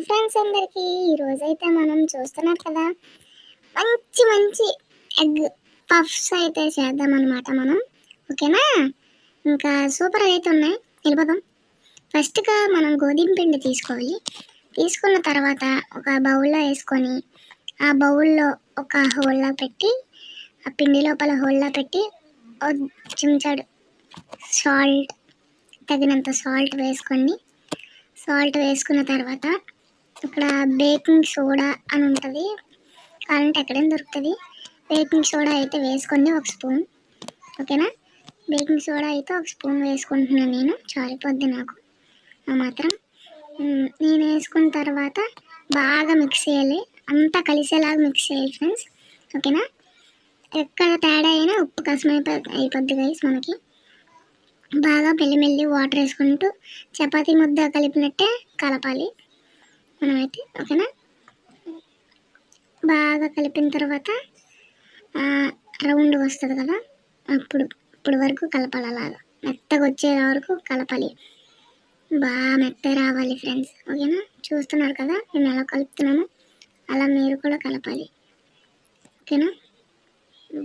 Friends అందరికీ ఈరోజైతే మనం చూస్తున్నారు కదా, మంచి మంచి ఎగ్ పఫ్స్ అయితే చేద్దాం అనమాట మనం. ఓకేనా? ఇంకా సూపర్ అయితే ఉన్నాయి. వెళ్ళిపోదాం. ఫస్ట్గా మనం గోధుమ పిండి తీసుకోవాలి. తీసుకున్న తర్వాత ఒక బౌల్లో వేసుకొని ఆ బౌల్లో ఒక హోల్లా పెట్టి, ఆ పిండి లోపల హోల్లా పెట్టి చెంచాడు సాల్ట్, తగినంత సాల్ట్ వేసుకోండి. సాల్ట్ వేసుకున్న తర్వాత ఇక్కడ బేకింగ్ సోడా అని ఉంటుంది, కావాలంటే ఎక్కడైనా దొరుకుతుంది. బేకింగ్ సోడా అయితే వేసుకోండి, ఒక స్పూన్. ఓకేనా? బేకింగ్ సోడా అయితే ఒక స్పూన్ వేసుకుంటున్నాను నేను, చాలిపోద్ది నాకు ఆ మాత్రం. నేను వేసుకున్న తర్వాత బాగా మిక్స్ చేయాలి, అంతా కలిసేలాగా మిక్స్ చేయాలి ఫ్రెండ్స్. ఓకేనా? ఎక్కడ తేడా అయినా ఉప్పు కసం అయిపోద్ది గైస్ మనకి. బాగా మెల్లి వాటర్ వేసుకుంటూ చపాతీ ముద్ద కలిపినట్టే కలపాలి మనమైతే. ఓకేనా? బాగా కలిపిన తర్వాత రౌండ్ వస్తుంది కదా, ఇప్పుడు వరకు కలపాలి. అలాగా మెత్తగా వచ్చే వరకు కలపాలి, బాగా మెత్తగా రావాలి ఫ్రెండ్స్. ఓకేనా? చూస్తున్నారు కదా మేము ఎలా కలుపుతున్నామో, అలా మీరు కూడా కలపాలి. ఓకేనా?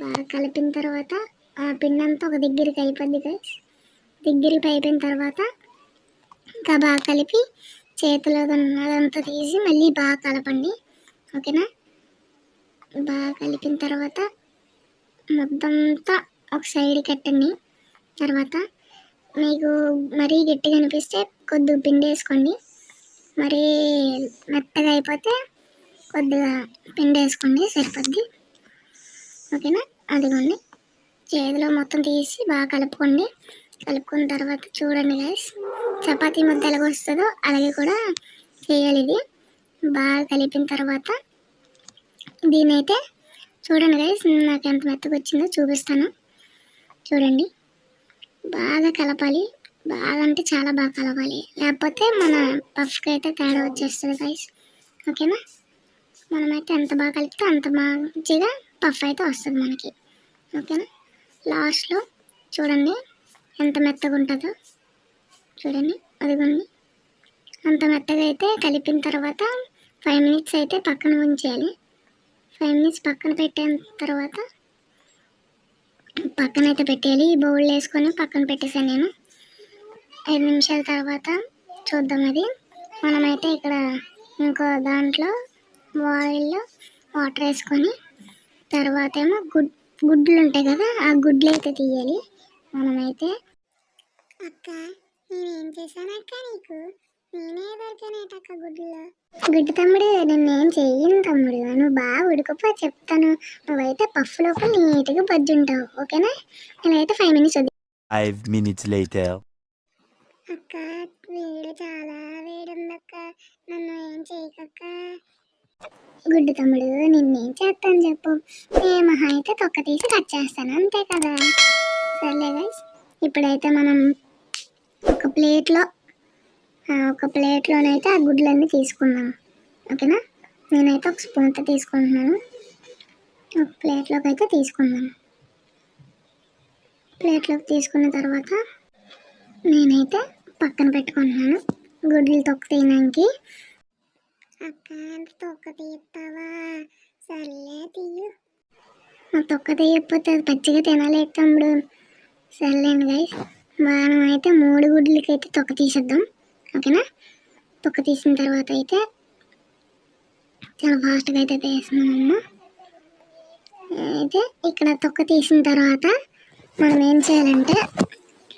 బాగా కలిపిన తర్వాత ఆ పిండి అంతా ఒక దగ్గరికి అయిపోద్ది గైస్. దగ్గరికి అయిపోయిన తర్వాత ఇంకా బాగా కలిపి చేతిలో అదంతా తీసి మళ్ళీ బాగా కలపండి. ఓకేనా? బాగా కలిపిన తర్వాత మొత్తం అంతా ఒక సైడ్ కట్టండి. తర్వాత మీకు మరీ గట్టిగా అనిపిస్తే కొద్దిగా పిండి వేసుకోండి, మరీ మెత్తగా అయిపోతే కొద్దిగా పిండి వేసుకోండి, సరిపోద్ది. ఓకేనా? అదిగోండి, చేతిలో మొత్తం తీసి బాగా కలుపుకోండి. కలుపుకున్న తర్వాత చూడండి గైస్, చపాతీ ముద్ద ఎలాగ వస్తుందో అలాగే కూడా చేయాలి. ఇది బాగా కలిపిన తర్వాత దీనైతే చూడండి గైస్, నాకు ఎంత మెత్తగా వచ్చిందో చూపిస్తాను. చూడండి, బాగా కలపాలి, బాగా అంటే చాలా బాగా కలపాలి, లేకపోతే మన పఫ్కి అయితే తేడా వచ్చేస్తుంది గైస్. ఓకేనా? మనమైతే ఎంత బాగా కలిపితే అంత మంచిగా పఫ్ అయితే వస్తుంది మనకి. ఓకేనా? లాస్ట్లో చూడండి ఎంత మెత్తగా ఉంటుందో, చూడండి అదిగోండి. అంత మెత్తగా అయితే కలిపిన తర్వాత 5 minutes అయితే పక్కన ఉంచేయాలి. 5 minutes పక్కన పెట్టిన తర్వాత పక్కన అయితే పెట్టేయాలి. ఈ బౌల్ వేసుకొని పక్కన పెట్టేసాను నేను. 5 నిమిషాల తర్వాత చూద్దాం. అది మనమైతే ఇక్కడ ఇంకో దాంట్లో ఆయిల్లో వాటర్ వేసుకొని తర్వాత ఏమో గుడ్లు ఉంటాయి కదా, ఆ గుడ్లు అయితే తీయాలి మనమైతే. అక్క నేనేం చేశాను అక్క నీకు? నేనే దొరికానేటక్క గుడ్డు తమ్ముడు, నిన్నేం చెయ్యను తమ్ముడు, నువ్వు బాగా ఉడికిపో చెప్తాను. నువ్వైతే పఫ్ లోపల నీట్గా బజ్జుంటావు. ఓకేనా? ఇలా అయితే 5 minutes 5 minutes later. అక్క వేడి చాలా వేడుందక్క, నన్ను ఏం చేయకక్క. గుడ్డు తమ్ముడు, నిన్నేం చేస్తాను చెప్పు, నేను అయితే తొక్క తీసి కట్ చేస్తాను అంతే కదా. సర్లే గైస్, ఇప్పుడైతే మనం ఒక ప్లేట్లోనైతే ఆ గుడ్లన్నీ తీసుకుందాం. ఓకేనా? నేనైతే ఒక స్పూన్తో తీసుకుంటున్నాను. ఒక ప్లేట్లోకి అయితే తీసుకుందాం. ప్లేట్లోకి తీసుకున్న తర్వాత నేనైతే పక్కన పెట్టుకుంటున్నాను గుడ్లు తొక్క తీయడానికి. అక్క తొక్క తీస్తావా? సర్లే తీయు. తొక్క తీయకపోతే అది పచ్చిగా తినాలి తమ్ముడు. సర్లేండి గైస్, మనం అయితే 3 గుడ్లకి అయితే తొక్క తీసేద్దాం. ఓకేనా? తొక్క తీసిన తర్వాత అయితే చాలా ఫాస్ట్గా అయితే తీస్తున్నాము. అయితే ఇక్కడ తొక్క తీసిన తర్వాత మనం ఏం చేయాలంటే,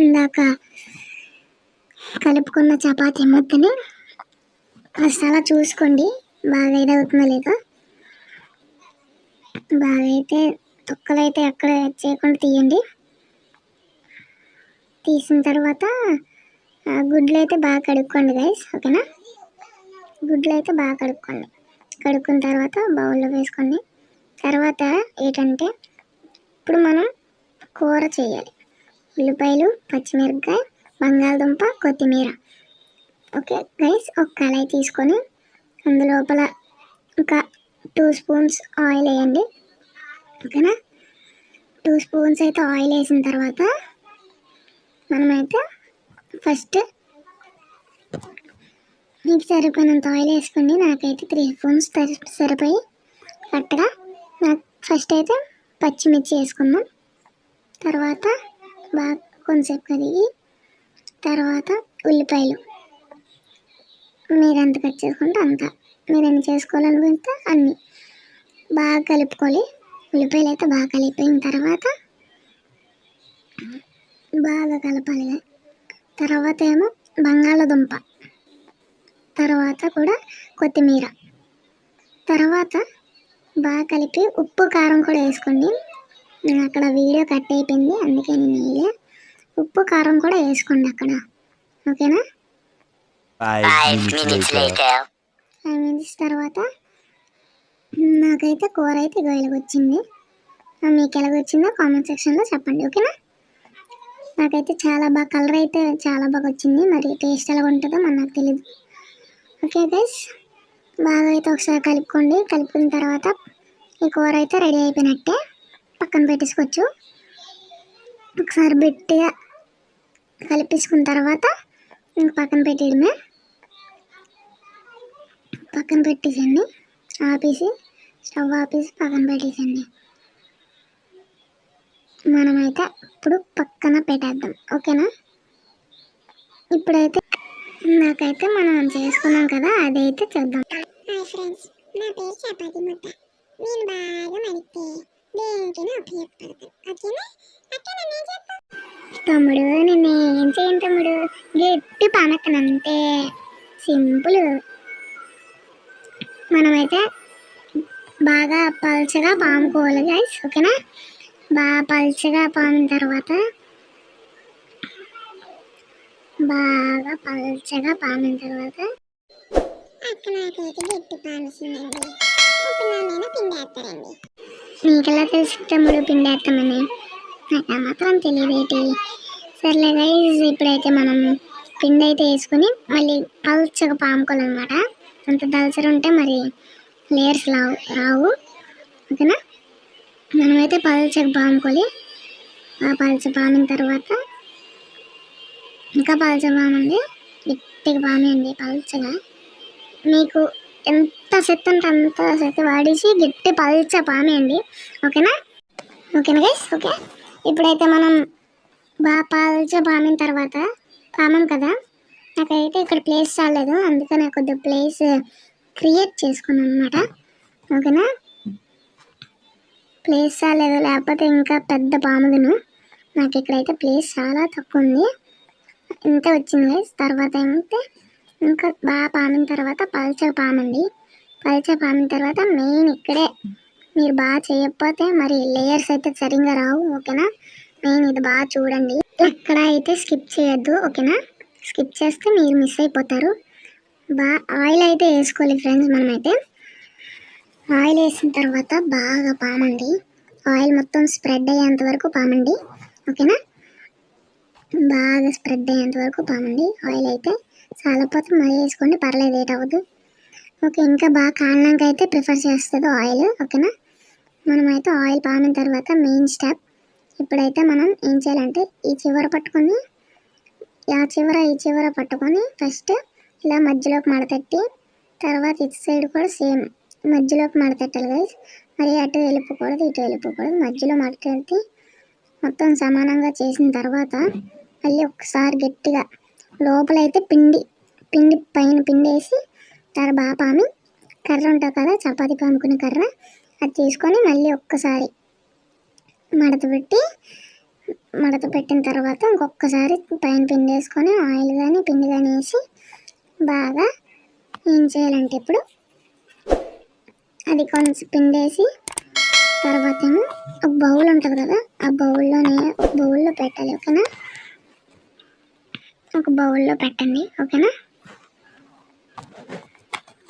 ఇందాక కలుపుకున్న చపాతీ ముద్దని ఫస్ట్ అలా చూసుకోండి బాగా ఇదవుతుందో లేదో. బాగా అయితే తొక్కలు అయితే ఎక్కడ చేయకుండా తీయండి. తీసిన తర్వాత గుడ్లు అయితే బాగా కడుక్కోండి గైస్. ఓకేనా? గుడ్లు అయితే బాగా కడుక్కున్న తర్వాత బౌల్లో వేసుకోండి. తర్వాత ఏంటంటే ఇప్పుడు మనం కూర చేయాలి. ఉల్లిపాయలు, పచ్చిమిరపకాయ, బంగాళదుంప, కొత్తిమీర. ఓకే గైస్, ఒక కళాయి తీసుకొని అందులోపల ఒక 2 spoons ఆయిల్ వేయండి. ఓకేనా? 2 spoons అయితే ఆయిల్ వేసిన తర్వాత మనమైతే ఫస్ట్ మీకు సరిపోయినంత ఆయిల్ వేసుకోండి. నాకైతే 3 స్పూన్స్ సరిపోయి కరెక్ట్గా. నాకు ఫస్ట్ అయితే పచ్చిమిర్చి వేసుకుందాం. తర్వాత బాగా కొంచెంసేపు కడిగి తర్వాత ఉల్లిపాయలు మీరు ఎంత కట్ చేసుకుంటే అంత, మీరు ఎన్ని చేసుకోవాలనుకుంటే అన్నీ బాగా కలుపుకోవాలి. ఉల్లిపాయలు అయితే బాగా కలిపిన తర్వాత బాగా కలపాలి. తర్వాత ఏమో బంగాళదుంప, తర్వాత కూడా కొత్తిమీర, తర్వాత బాగా కలిపి ఉప్పు కారం కూడా వేసుకోండి. నేను అక్కడ వీడియో కట్ అయిపోయింది, అందుకే నేను వేయలే. ఉప్పు కారం కూడా వేసుకోండి అక్కడ, ఓకేనా. 5 minutes later. 5 మినిట్స్ తర్వాత నాకైతే కూర అయితే గోయలకు వచ్చింది. మీకు ఎలాగొచ్చిందో కామెంట్ సెక్షన్లో చెప్పండి, ఓకేనా. నాకైతే చాలా బాగా కలర్ అయితే చాలా బాగా వచ్చింది. మరి టేస్ట్ ఎలా ఉంటుందో నాకు తెలియదు. ఓకే గైస్, బాగా అయితే ఒకసారి కలుపుకోండి. కలుపుకున్న తర్వాత ఈ కూర అయితే రెడీ అయిపోయినట్టే, పక్కన పెట్టేసుకోవచ్చు. ఒకసారి గట్టిగా కలిపేసుకున్న తర్వాత పక్కన పెట్టేయడమే. పక్కన పెట్టేసండి, ఆపేసి స్టవ్ ఆపేసి పక్కన పెట్టేసండి. మనమైతే ఇప్పుడు పక్కన పెట్టేద్దాం, ఓకేనా. ఇప్పుడైతే నాకైతే మనం చేసుకున్నాం కదా, అదైతే చూద్దాం. హాయ్ ఫ్రెండ్స్, నా పేరు చపాతి ముద్ద. నేను బాగా మరిస్తే దేనికైనా ఉపయోగపడతాను, ఓకేనా. తమ్ముడు నేను ఏం చేయను తమ్ముడు, గట్టి పానక్కనంతే, సింపుల్. మనమైతే బాగా పల్చగా పాముకోవాలి గైస్, ఓకేనా. బాగా పల్చగా పామిన తర్వాత అక్కడ నాకైతే గట్టి పామిస్తుందండి. ఇప్పుడు నా మీద పిండేస్తారండి. నీకెలా తెలిసి తమ్ముడు పిండేస్తామని? నాకు ఆ మాత్రం తెలియదేటి. సర్లే గైస్, ఇప్పుడైతే మనం పిండి అయితే వేసుకుని మళ్ళీ పల్చగా పాముకోవాలన్నమాట. అంత దలసరి ఉంటే మరి లేయర్స్ రావు, ఓకేనా. మనమైతే పల్చగా పాముకోవాలి. ఆ పల్చ పామిన తర్వాత ఇంకా పల్చ పామండి, గట్టిగా పామేయండి పల్చగా. మీకు ఎంత శక్తి ఉంటే అంత శక్తి వాడేసి గట్టి పల్చ పామేయండి, ఓకేనా. ఓకేనా గైస్, ఓకే. ఇప్పుడైతే మనం బాగా పల్చ పామిన తర్వాత పామం కదా, నాకైతే ఇక్కడ ప్లేస్ చాలేదు, అందుకని నాకు కొద్దిగా ప్లేస్ క్రియేట్ చేసుకున్నాను అనమాట, ఓకేనా. ప్లేస్ చాలేదు, లేకపోతే ఇంకా పెద్ద పాముదును. నాకు ఇక్కడైతే ప్లేస్ చాలా తక్కువ ఉంది, ఇంత వచ్చింది గైస్. తర్వాత ఏమంటే ఇంకా బాగా పామిన తర్వాత పల్చగా పామండి. పల్చగా పామిన తర్వాత మెయిన్ ఇక్కడే మీరు బాగా చేయకపోతే మరి లేయర్స్ అయితే సరిగ్గా రావు, ఓకేనా. మెయిన్ ఇది బాగా చూడండి, ఎక్కడ అయితే స్కిప్ చేయొద్దు, ఓకేనా. స్కిప్ చేస్తే మీరు మిస్ అయిపోతారు. బాగా ఆయిల్ అయితే వేసుకోవాలి ఫ్రెండ్స్. మనమైతే ఆయిల్ వేసిన తర్వాత బాగా పామండి, ఆయిల్ మొత్తం స్ప్రెడ్ అయ్యేంత వరకు పామండి, ఓకేనా. బాగా స్ప్రెడ్ అయ్యేంత వరకు పామండి. ఆయిల్ అయితే చాలపోతే మరీ వేసుకోండి, పర్లేదు, ఏట్ అవ్వదు, ఓకే. ఇంకా బాగా కాలినాక అయితే ప్రిఫర్ చేస్తుంది ఆయిల్, ఓకేనా. మనమైతే ఆయిల్ పామిన తర్వాత మెయిన్ స్టెప్, ఇప్పుడైతే మనం ఏం చేయాలంటే ఈ చివర పట్టుకొని ఈ చివర పట్టుకొని ఫస్ట్ ఇలా మధ్యలోకి మడతట్టి, తర్వాత ఇటు సైడ్ కూడా సేమ్ మధ్యలోకి మడతట్టాలి గైస్. మరి అటు వెళ్ళిపోకూడదు, ఇటు వెళ్ళిపోకూడదు, మధ్యలో మడతట్టి మొత్తం సమానంగా చేసిన తర్వాత మళ్ళీ ఒకసారి గట్టిగా లోపలైతే పిండి పైన పిండి వేసి తర్వాత బాగా పామి కర్ర ఉంటుంది కదా, చపాతీ పాముకునే కర్ర, అది తీసుకొని మళ్ళీ ఒక్కసారి మడత పెట్టిన తర్వాత ఇంకొకసారి పైన పిండి వేసుకొని ఆయిల్ కానీ పిండి కానీ వేసి బాగా ఏం చేయాలంటే ఇప్పుడు అది కొంచెం పిండి వేసి తర్వాత ఏమో ఒక బౌల్ ఉంటుంది కదా, ఆ బౌల్లో పెట్టాలి, ఓకేనా. ఒక బౌల్లో పెట్టండి, ఓకేనా.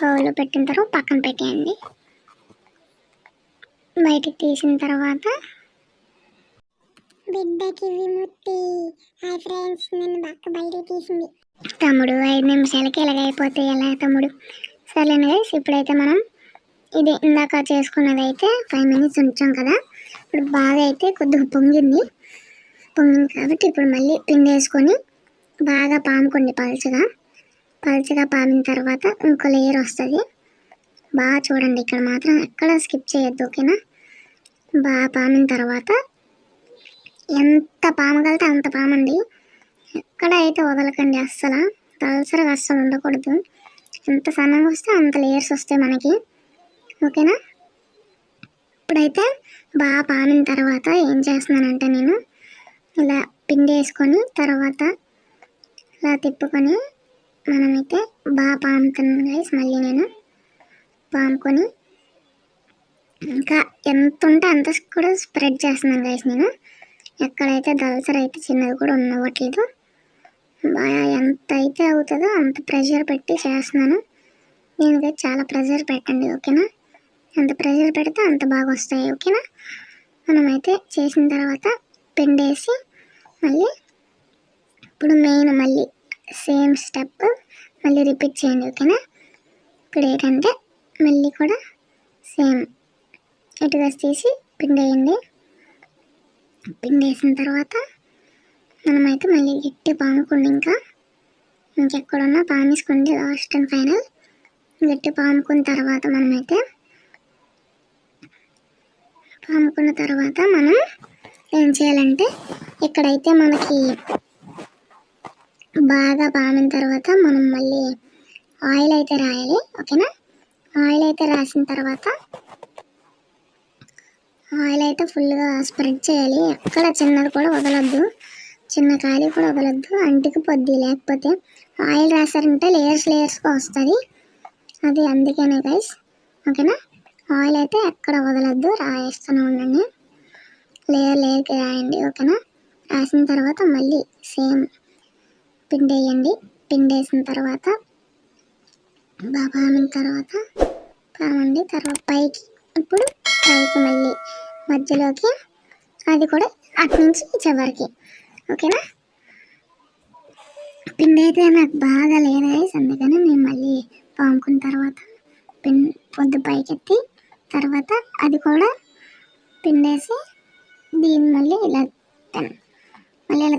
బౌల్లో పెట్టిన తర్వాత పక్కన పెట్టేయండి. బయటికి తీసిన తర్వాత బిడ్డకి విముక్తి. హాయ్ ఫ్రెండ్స్, నేను బక్క బయటికి తీసింది. తమ్ముడు 5 నిమిషాలకి ఎలాగైపోతే ఎలా తమ్ముడు? సరేనా గైస్, ఇప్పుడైతే మనం ఇది ఇందాక చేసుకున్నది అయితే 5 మినిట్స్ ఉంచాం కదా, ఇప్పుడు బాగా అయితే కొద్దిగా పొంగింది కాబట్టి ఇప్పుడు మళ్ళీ పిండి వేసుకొని బాగా పాముకోండి పల్చగా. పలుచగా పామిన తర్వాత ఇంకో లేయర్ వస్తుంది. బాగా చూడండి, ఇక్కడ మాత్రం ఎక్కడ స్కిప్ చేయొద్దు, ఓకేనా. బాగా పామిన తర్వాత ఎంత పామగలితే అంత పామండి, ఎక్కడ అయితే వదలకండి అస్సలు. దళసరిగా అస్సలు ఉండకూడదు. ఎంత సన్నగా వస్తే అంత లేయర్స్ వస్తాయి మనకి, ఓకేనా. ఇప్పుడైతే బాగా పామిన తర్వాత ఏం చేస్తున్నానంటే నేను ఇలా పిండి వేసుకొని తర్వాత ఇలా తిప్పుకొని మనమైతే బాగా పాముతున్నాను గైస్. మళ్ళీ నేను పాముకొని ఇంకా ఎంత ఉంటే అంత కూడా స్ప్రెడ్ చేస్తున్నాను గైస్. నేను ఎక్కడైతే దళసరి అయితే చిన్నది కూడా ఉండవట్లేదు. బాగా ఎంత అయితే అవుతుందో అంత ప్రెషర్ పెట్టి చేస్తున్నాను. దీనికైతే చాలా ప్రెషర్ పెట్టండి, ఓకేనా. ఎంత ప్రెషర్ పెడితే అంత బాగా వస్తాయి, ఓకేనా. మనమైతే చేసిన తర్వాత పిండి వేసి మళ్ళీ ఇప్పుడు మెయిన్ మళ్ళీ సేమ్ స్టెప్ మళ్ళీ రిపీట్ చేయండి, ఓకేనా. ఇప్పుడు ఏంటంటే మళ్ళీ కూడా సేమ్ ఇటుగా తీసి పిండి వేయండి. పిండి వేసిన తర్వాత మనమైతే మళ్ళీ గట్టి పాముకోండి. ఇంకెక్కడున్నా పామేసుకోండి. లాస్ట్ అండ్ ఫైనల్ గట్టి పాముకున్న తర్వాత పాముకున్న తర్వాత మనం ఏం చేయాలంటే ఇక్కడైతే మనకి బాగా పామిన తర్వాత మనం మళ్ళీ ఆయిల్ అయితే రాయాలి, ఓకేనా. ఆయిల్ అయితే రాసిన తర్వాత ఆయిల్ అయితే ఫుల్గా స్ప్రెడ్ చేయాలి. ఎక్కడ చిన్నది కూడా వదలొద్దు, చిన్న ఖాళీ కూడా వదలొద్దు, అంటికి పొద్ది. లేకపోతే ఆయిల్ రాసారంటే లేయర్స్గా వస్తుంది, అది అందుకనే గైస్, ఓకేనా. ఆయిల్ అయితే ఎక్కడ వదలొద్దు, రాయేస్తూనే ఉండండి. లేయర్కి రాయండి, ఓకేనా. రాసిన తర్వాత మళ్ళీ సేమ్ పిండి వేయండి. పిండి వేసిన తర్వాత బాగా పామిన తర్వాత పామండి. తర్వాత పైకి ఇప్పుడు పైకి మళ్ళీ మధ్యలోకి, అది కూడా అటు నుంచి చివరికి, ఓకేనా. పిండి అయితే నాకు బాగా లేదు గైస్, అందుకని నేను మళ్ళీ పాముకున్న తర్వాత పొద్దు పైకెత్తి తర్వాత అది కూడా పిండేసి దీన్ని మళ్ళీ ఇలా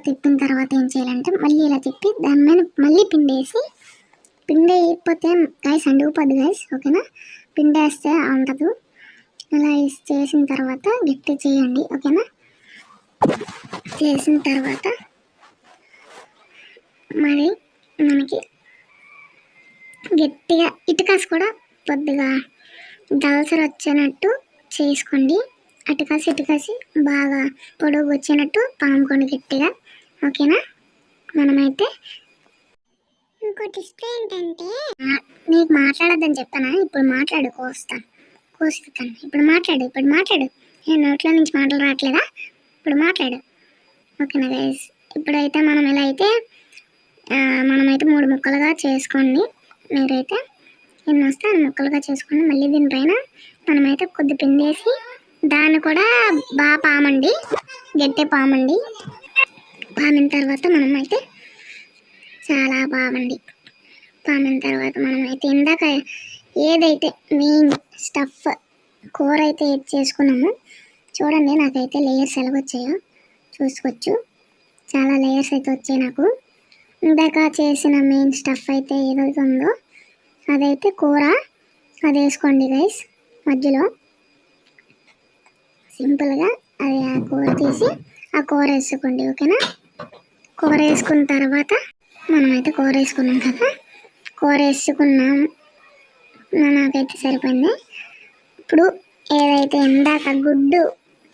తిప్పిన తర్వాత ఏం చేయాలంటే మళ్ళీ ఇలా తిప్పి దాని మీద మళ్ళీ పిండేసి, పిండి అయిపోతే గైస్ అండుకుపోద్ది గైస్, ఓకేనా. పిండి వేస్తే ఉండదు. అలా చేసిన తర్వాత గట్టి చేయండి, ఓకేనా. చేసిన తర్వాత మరి మనకి గట్టిగా ఇటుకాసి కూడా కొద్దిగా దళసరి వచ్చేటట్టు చేసుకోండి. ఇటుకాసి బాగా పొడుగు వచ్చేటట్టు పాముకోండి గట్టిగా, ఓకేనా. మనమైతే ఇంకో డిస్ప్లే ఏంటంటే నీకు మాట్లాడొద్దని చెప్పానా, ఇప్పుడు మాట్లాడు, కోస్తాను. ఇప్పుడు మాట్లాడు. ఏ నోట్లో నుంచి మాటలు రావట్లేదా? ఇప్పుడు మాట్లాడు, ఓకేనా గైస్. ఇప్పుడైతే మనం ఇలా అయితే మనమైతే 3 ముక్కలుగా చేసుకోండి. మీరైతే ఎన్ని వస్తే 2 ముక్కలుగా చేసుకోండి. మళ్ళీ దీనిపైన మనమైతే కొద్ది పిండి వేసి దాన్ని కూడా బాగా పామండి, గట్టి పామండి. పామిన తర్వాత మనమైతే చాలా పామిన తర్వాత మనమైతే ఇందాక ఏదైతే మెయిన్ స్టఫ్ కూర అయితే చేసుకున్నామో చూడండి, నాకైతే లేయర్స్ ఎలాగొచ్చాయో చూసుకోవచ్చు. చాలా లేయర్స్ అయితే వచ్చాయి నాకు. ఇందాక చేసిన మెయిన్ స్టఫ్ అయితే ఏదైతే ఉందో అదైతే కూర, అది వేసుకోండి గైస్. మధ్యలో సింపుల్గా అది ఆ కూర తీసి ఆ కూర వేసుకోండి, ఓకేనా. కూర వేసుకున్న తర్వాత మనమైతే కూర వేసుకున్నాం కదా, కూర వేసుకున్నాం, నాకైతే సరిపోయింది. ఇప్పుడు ఏదైతే ఇందాక గుడ్డు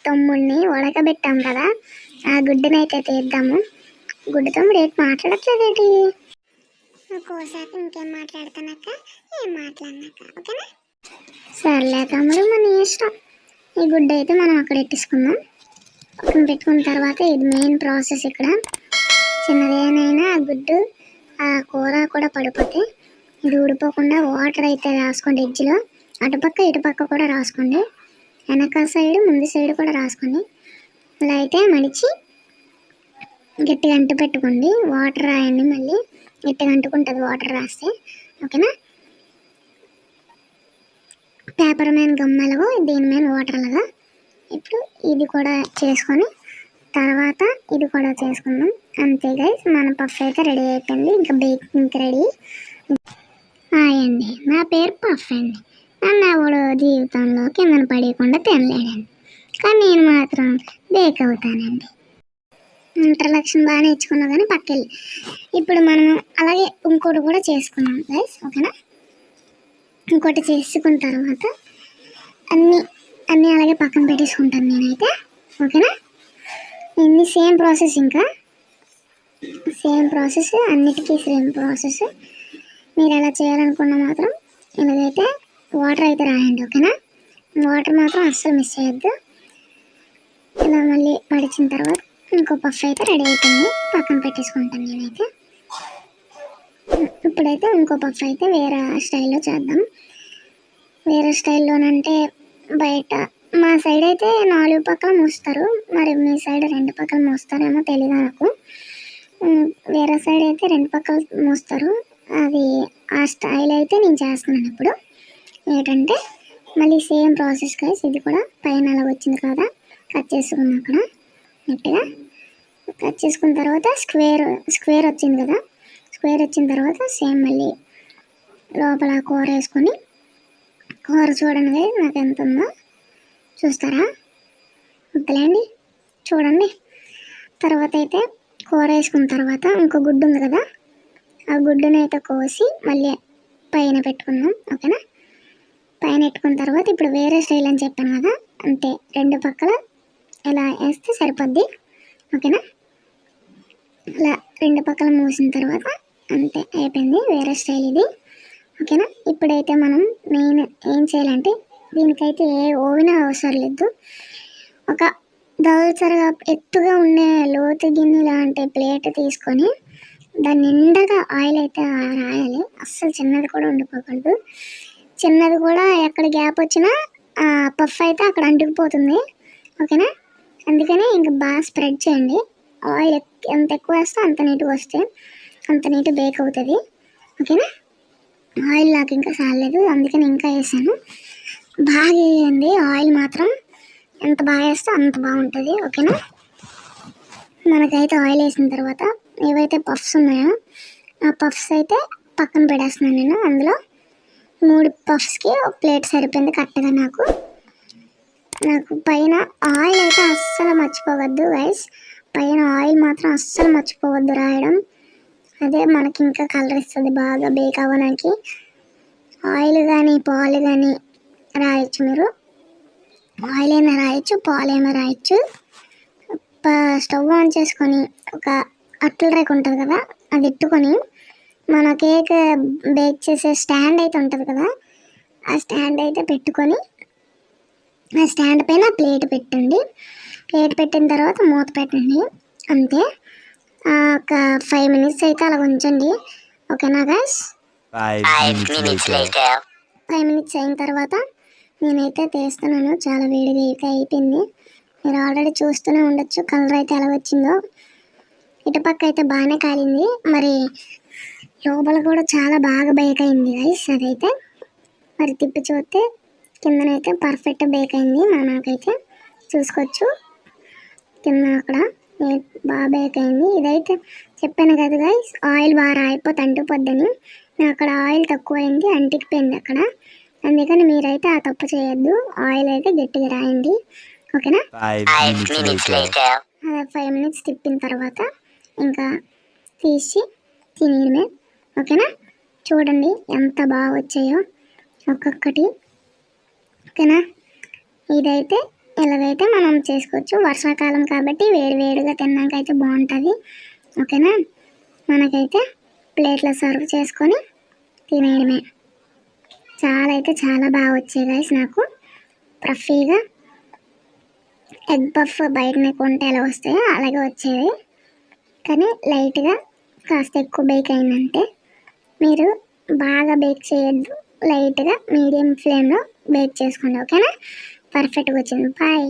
తమ్ముడిని ఉడకబెట్టాం కదా, ఆ గుడ్డుని అయితే తీద్దాము. గుడ్డు తమ్ముడు ఏంటి మాట్లాడట్లేదేంటి? ఒక్కోసారి ఇంకేం మాట్లాడుతున్నాక ఏం మాట్లాడినాక, ఓకేనా. సర్లే తమ్ముడు, మన ఇష్టం. ఈ గుడ్డు అయితే మనం అక్కడ పెట్టేసుకుందాం. పక్కన పెట్టుకున్న తర్వాత ఇది మెయిన్ ప్రాసెస్. ఇక్కడ చిన్నదేనైనా ఆ గుడ్డు ఆ కూర కూడా పడిపోతే ఇది ఊడిపోకుండా వాటర్ అయితే రాసుకోండి ఎడ్జ్లో. అటుపక్క ఇటుపక్క కూడా రాసుకోండి, వెనక సైడ్ ముందు సైడ్ కూడా రాసుకోండి. ఇలా అయితే మడిచి గట్టిగా అంటు పెట్టుకోండి. వాటర్ రాయండి, మళ్ళీ గట్టిగా అంటుకుంటుంది వాటర్ రాస్తే, ఓకేనా. పేపర్ మీద గమ్మలుగా దీని మీద వాటర్ లాగా. ఇప్పుడు ఇది కూడా చేసుకొని తర్వాత ఇది కూడా చేసుకుందాం. అంతే గైస్, మన పఫ్ అయితే రెడీ అయిపోయింది. ఇంకా బేకింగ్కి రెడీ. హాయ్ అండి, నా పేరు పఫ్ అండి. నన్ను ఎవడు జీవితంలో కిందన పడేయకుండా తినలేడండి, కానీ నేను మాత్రం బేక్ అవుతానండి. ఇంట్రడక్షన్ బాగా నేర్చుకున్నా కానీ పక్కెళ్ళి ఇప్పుడు మనం అలాగే ఇంకోటి కూడా చేసుకున్నాం గైస్, ఓకేనా? ఇంకోటి చేసుకున్న తర్వాత అన్నీ అన్నీ అలాగే పక్కన పెట్టేసుకుంటాను నేనైతే, ఓకేనా? ఇన్ని సేమ్ ప్రాసెస్, ఇంకా సేమ్ ప్రాసెస్, అన్నిటికీ సేమ్ ప్రాసెస్. మీరు ఎలా చేయాలనుకున్నా మాత్రం ఇలాగైతే వాటర్ అయితే రాయండి, ఓకేనా? వాటర్ మాత్రం అస్సలు మిస్ చేయొద్దు. ఇలా మళ్ళీ పడిచిన తర్వాత ఇంకో పఫ్ అయితే రెడీ అయిపోయింది, పక్కన పెట్టేసుకుంటాను నేనైతే. ఇప్పుడైతే ఇంకో పఫ్ అయితే వేరే స్టైల్లో చేద్దాం. వేరే స్టైల్లోనంటే బయట మా సైడ్ అయితే 4 పక్కల మూస్తారు, మరి మీ సైడ్ 2 పక్కల మూస్తారేమో తెలియదు నాకు. వేరే సైడ్ అయితే 2 పక్కల మూస్తారు. అది ఆ స్టైల్ అయితే నేను చేస్తున్నాను ఇప్పుడు. ఏంటంటే మళ్ళీ సేమ్ ప్రాసెస్ గైస్, ఇది కూడా పైన అలా వచ్చింది కదా, కట్ చేసుకున్నాం అక్కడ నీట్గా. కట్ చేసుకున్న తర్వాత స్క్వేర్ వచ్చింది కదా, స్క్వేర్ వచ్చిన తర్వాత సేమ్ మళ్ళీ లోపల కూర వేసుకొని, కూర చూడండి నాకు ఎంత ఉందో చూస్తారా? వద్దులేండి, చూడండి. తర్వాత అయితే కూర వేసుకున్న తర్వాత ఇంకో గుడ్డు ఉంది కదా, ఆ గుడ్డుని అయితే కోసి మళ్ళీ పైన పెట్టుకున్నాం, ఓకేనా? పైన పెట్టుకున్న తర్వాత ఇప్పుడు వేరే స్టైల్ అని చెప్పాను కదా, అంతే 2 పక్కల ఇలా వేస్తే సరిపోద్ది, ఓకేనా? ఇలా 2 పక్కల మూసిన తర్వాత అంతే అయిపోయింది వేరే స్టైల్ ఇది, ఓకేనా? ఇప్పుడైతే మనం మెయిన్ ఏం చేయాలంటే దీనికైతే ఏ ఓవెన్ అవసరం లేదు. ఒక దళసరిగా ఎత్తుగా ఉండే లోతు గిన్నె లాంటి ప్లేట్ తీసుకొని దాని నిండగా ఆయిల్ అయితే రాయాలి. అస్సలు చిన్నది కూడా ఉండిపోకూడదు. చిన్నది కూడా ఎక్కడ గ్యాప్ వచ్చినా పఫ్ అయితే అక్కడ అంటుకుపోతుంది, ఓకేనా? అందుకని ఇంకా బాగా స్ప్రెడ్ చేయండి. ఆయిల్ ఎంత ఎక్కువ వేస్తే అంత నీట్గా వస్తే అంత నీట్ బేక్ అవుతుంది, ఓకేనా? ఆయిల్ నాకు ఇంకా చాలేదు, అందుకని ఇంకా వేసాను. బాగా వేయండి ఆయిల్ మాత్రం, ఎంత బాగా వేస్తే అంత బాగుంటుంది, ఓకేనా? మనకైతే ఆయిల్ వేసిన తర్వాత ఏవైతే పఫ్స్ ఉన్నాయో ఆ పఫ్స్ అయితే పక్కన పెట్టేస్తున్నాను నేను. అందులో 3 పఫ్స్కి ఒక ప్లేట్ సరిపోయింది కరెక్ట్గా నాకు. పైన ఆయిల్ అయితే అస్సలు మర్చిపోవద్దు గైస్, పైన ఆయిల్ మాత్రం అస్సలు మర్చిపోవద్దు రాయడం. అదే మనకి ఇంకా కలర్ ఇస్తుంది బాగా బేక్ అవ్వడానికి. ఆయిల్ కానీ పాలు కానీ రాయొచ్చు, మీరు ఆయిల్ అయినా రాయొచ్చు, పాలు అయినా రాయొచ్చు. స్టవ్ ఆన్ చేసుకొని ఒక అట్ల రేక్ ఉంటుంది కదా, అది ఎట్టుకొని మన కేక్ బేక్ చేసే స్టాండ్ అయితే ఉంటుంది కదా, ఆ స్టాండ్ అయితే పెట్టుకొని ఆ స్టాండ్ పైన ప్లేట్ పెట్టండి. ప్లేట్ పెట్టిన తర్వాత మూత పెట్టండి, అంతే. ఒక 5 మినిట్స్ అయితే అలా ఉంచండి, ఓకేనా గైస్? 5 minutes later. 5 మినిట్స్ అయిన తర్వాత నేనైతే తీస్తున్నాను. చాలా వేడిగా అయితే అయిపోయింది, మీరు ఆల్రెడీ చూస్తూనే ఉండొచ్చు కలర్ అయితే ఎలా వచ్చిందో. ఇటుపక్క అయితే బాగానే కాలింది, మరి లోపల కూడా చాలా బాగా బేక్ అయింది గైస్. అదైతే మరి తిప్పి చూస్తే కిందనైతే పర్ఫెక్ట్ బేక్ అయింది. మనకైతే చూసుకోవచ్చు కింద అక్కడ బాగా బేక్ అయింది. ఇదైతే చెప్పాను కదా గైస్, ఆయిల్ బాగా రాయిపోతే అంటుపోద్దని. అక్కడ ఆయిల్ తక్కువ అయింది, అంటికిపోయింది అక్కడ. అందుకని మీరైతే ఆ తప్పు చేయొద్దు, ఆయిల్ అయితే గట్టిగా రాయండి, ఓకేనా? 5 minutes later. 5 మినిట్స్ తిప్పిన తర్వాత ఇంకా తీసి తినేయడమే, ఓకేనా? చూడండి ఎంత బాగా వచ్చాయో ఒక్కొక్కటి, ఓకేనా? ఇదైతే ఎలాగైతే మనం చేసుకోవచ్చు, వర్షాకాలం కాబట్టి వేడివేడిగా తిన్నాకైతే బాగుంటుంది, ఓకేనా? మనకైతే ప్లేట్లో సర్వ్ చేసుకొని తినేయడమే. చాలా అయితే చాలా బాగా వచ్చాయి గైస్, నాకు పఫీగా ఎగ్ పఫ్ బయటనే కొంటే ఎలా వస్తాయో అలాగే వచ్చేది, కానీ లైట్గా కాస్త ఎక్కువ బేక్ అయిందంటే. మీరు బాగా బేక్ చేయొద్దు, లైట్గా మీడియం ఫ్లేమ్లో బేక్ చేసుకోండి, ఓకేనా? పర్ఫెక్ట్గా వచ్చింది. బాయ్.